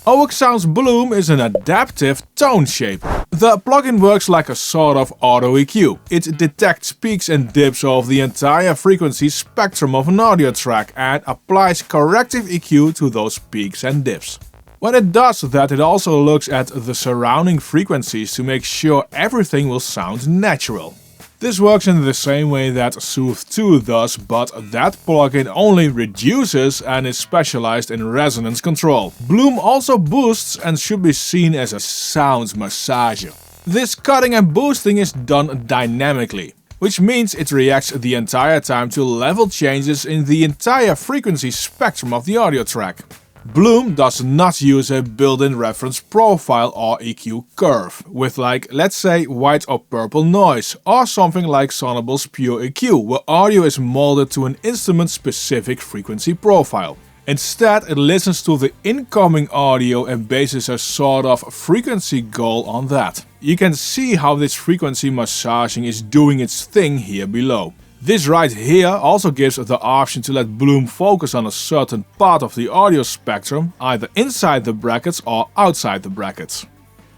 Oeksound Bloom is an adaptive tone shaper. The plugin works like a sort of auto EQ. It detects peaks and dips of the entire frequency spectrum of an audio track and applies corrective EQ to those peaks and dips. When it does that, it also looks at the surrounding frequencies to make sure everything will sound natural. This works in the same way that Soothe 2 does, but that plugin only reduces and is specialized in resonance control. Bloom also boosts and should be seen as a sound massager. This cutting and boosting is done dynamically, which means it reacts the entire time to level changes in the entire frequency spectrum of the audio track. Bloom does not use a built-in reference profile or EQ curve, with let's say white or purple noise, or something like Sonable's Pure EQ, where audio is molded to an instrument-specific frequency profile. Instead, it listens to the incoming audio and bases a sort of frequency goal on that. You can see how this frequency massaging is doing its thing here below. This right here also gives the option to let Bloom focus on a certain part of the audio spectrum, either inside the brackets or outside the brackets.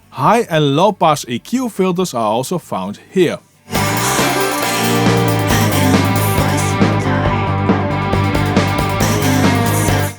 High and low pass EQ filters are also found here.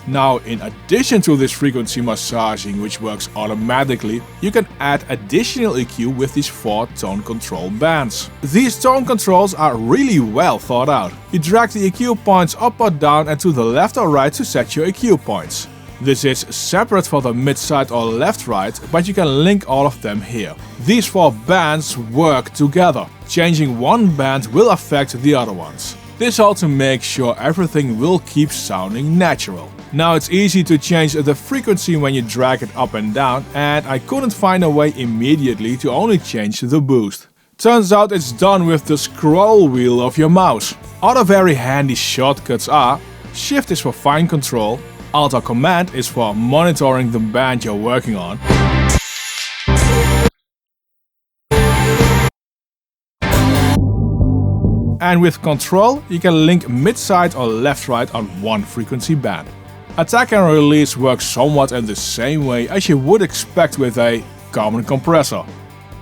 Now, in addition to this frequency massaging, which works automatically, you can add additional EQ with these 4 tone control bands. These tone controls are really well thought out. You drag the EQ points up or down and to the left or right to set your EQ points. This is separate for the mid-side or left-right, but you can link all of them here. These 4 bands work together. Changing one band will affect the other ones. This all to make sure everything will keep sounding natural. Now it's easy to change the frequency when you drag it up and down, and I couldn't find a way immediately to only change the boost. Turns out it's done with the scroll wheel of your mouse. Other very handy shortcuts are: Shift is for fine control, Alt or Command is for monitoring the band you're working on, and with Control you can link mid-side or left-right on one frequency band. Attack and release works somewhat in the same way as you would expect with a common compressor.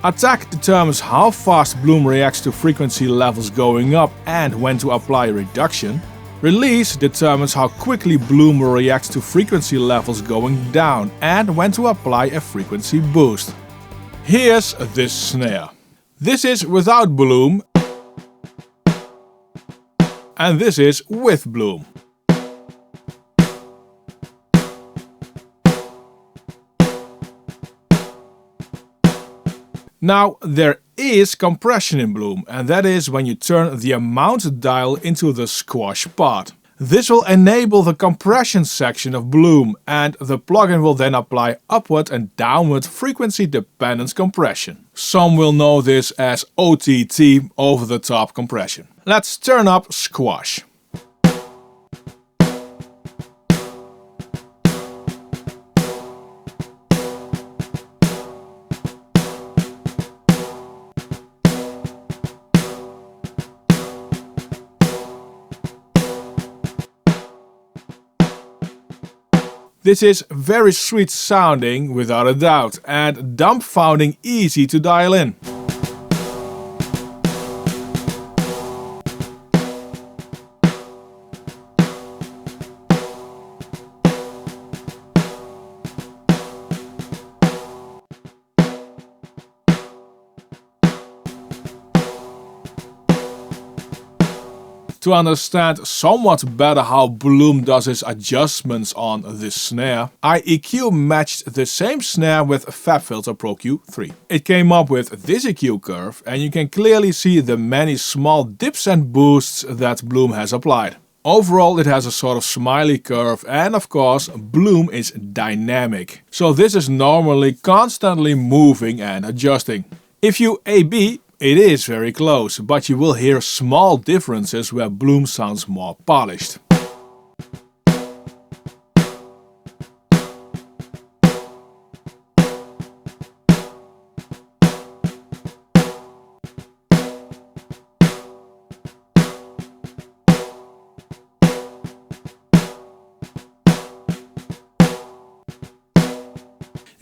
Attack determines how fast Bloom reacts to frequency levels going up and when to apply reduction. Release determines how quickly Bloom reacts to frequency levels going down and when to apply a frequency boost. Here's this snare. This is without Bloom, and this is with Bloom. Now, there is compression in Bloom, and that is when you turn the amount dial into the squash part. This will enable the compression section of Bloom, and the plugin will then apply upward and downward frequency dependent compression. Some will know this as OTT, over the top compression. Let's turn up squash. This is very sweet sounding without a doubt, and dumbfounding easy to dial in. To understand somewhat better how Bloom does its adjustments on this snare, I EQ matched the same snare with FabFilter Pro Q3. It came up with this EQ curve, and you can clearly see the many small dips and boosts that Bloom has applied. Overall, it has a sort of smiley curve, and of course Bloom is dynamic. So this is normally constantly moving and adjusting. If you A/B, it is very close, but you will hear small differences where Bloom sounds more polished.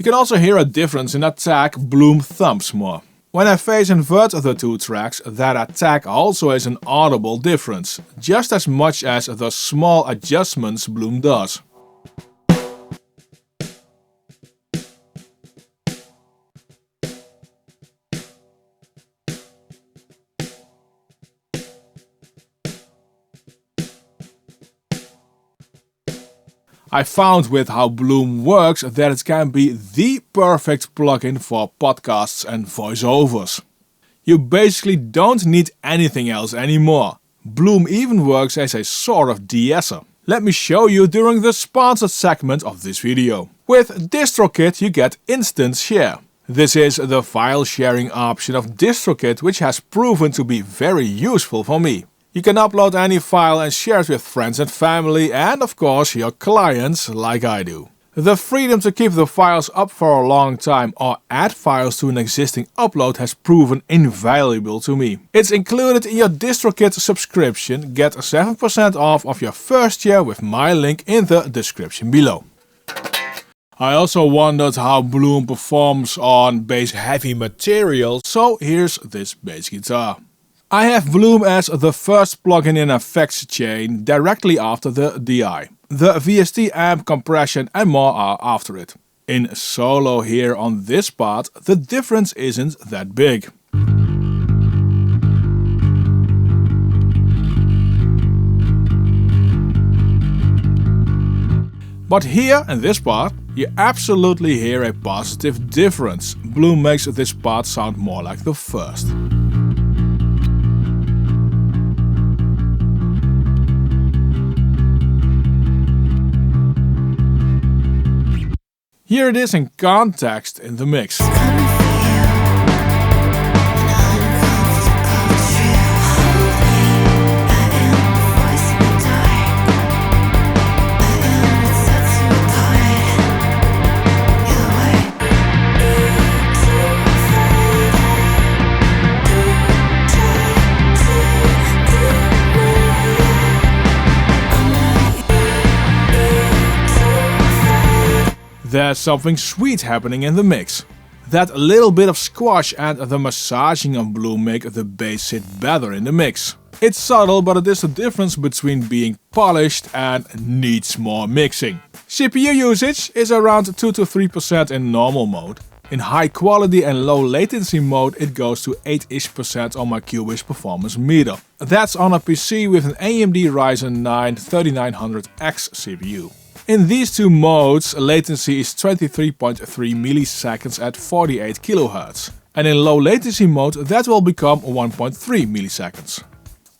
You can also hear a difference in attack Bloom thumps more. When I phase invert the two tracks, that attack also is an audible difference, just as much as the small adjustments Bloom does. I found with how Bloom works that it can be the perfect plugin for podcasts and voiceovers. You basically don't need anything else anymore. Bloom even works as a sort of de-esser. Let me show you during the sponsored segment of this video. With DistroKit you get instant share. This is the file sharing option of DistroKit, which has proven to be very useful for me. You can upload any file and share it with friends and family and of course your clients like I do. The freedom to keep the files up for a long time or add files to an existing upload has proven invaluable to me. It's included in your DistroKit subscription. Get 7% off of your first year with my link in the description below. I also wondered how Bloom performs on bass heavy material, so here's this bass guitar. I have Bloom as the first plugin in effects chain directly after the DI. The VST amp, compression and more are after it. In solo here on this part, the difference isn't that big. But here in this part, you absolutely hear a positive difference. Bloom makes this part sound more like the first. Here it is in context in the mix. There's something sweet happening in the mix. That little bit of squash and the massaging of Bloom make the bass sit better in the mix. It's subtle, but it is the difference between being polished and needs more mixing. CPU usage is around 2 to 3% in normal mode. In high quality and low latency mode it goes to 8-ish% on my Cubase performance meter. That's on a PC with an AMD Ryzen 9 3900X CPU. In these two modes, latency is 23.3 milliseconds at 48 kHz. And in low latency mode that will become 1.3 milliseconds.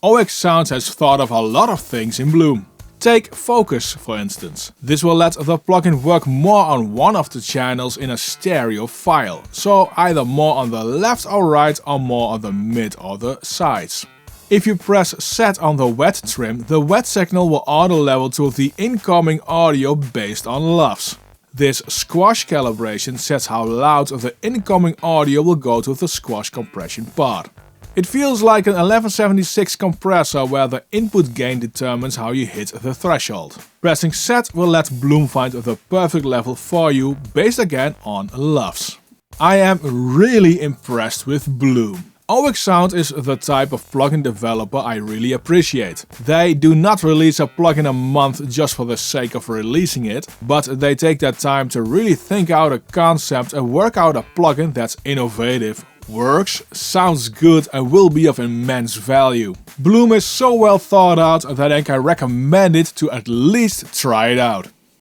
Oeksound has thought of a lot of things in Bloom. Take focus for instance. This will let the plugin work more on one of the channels in a stereo file. So either more on the left or right or more on the mid or the sides. If you press set on the wet trim, the wet signal will auto level to the incoming audio based on LUFS. This squash calibration sets how loud the incoming audio will go to the squash compression part. It feels like an 1176 compressor where the input gain determines how you hit the threshold. Pressing set will let Bloom find the perfect level for you based again on LUFS. I am really impressed with Bloom. Oeksound is the type of plugin developer I really appreciate. They do not release a plugin a month just for the sake of releasing it, but they take their time to really think out a concept and work out a plugin that's innovative, works, sounds good and will be of immense value. Bloom is so well thought out that I can recommend it to at least try it out.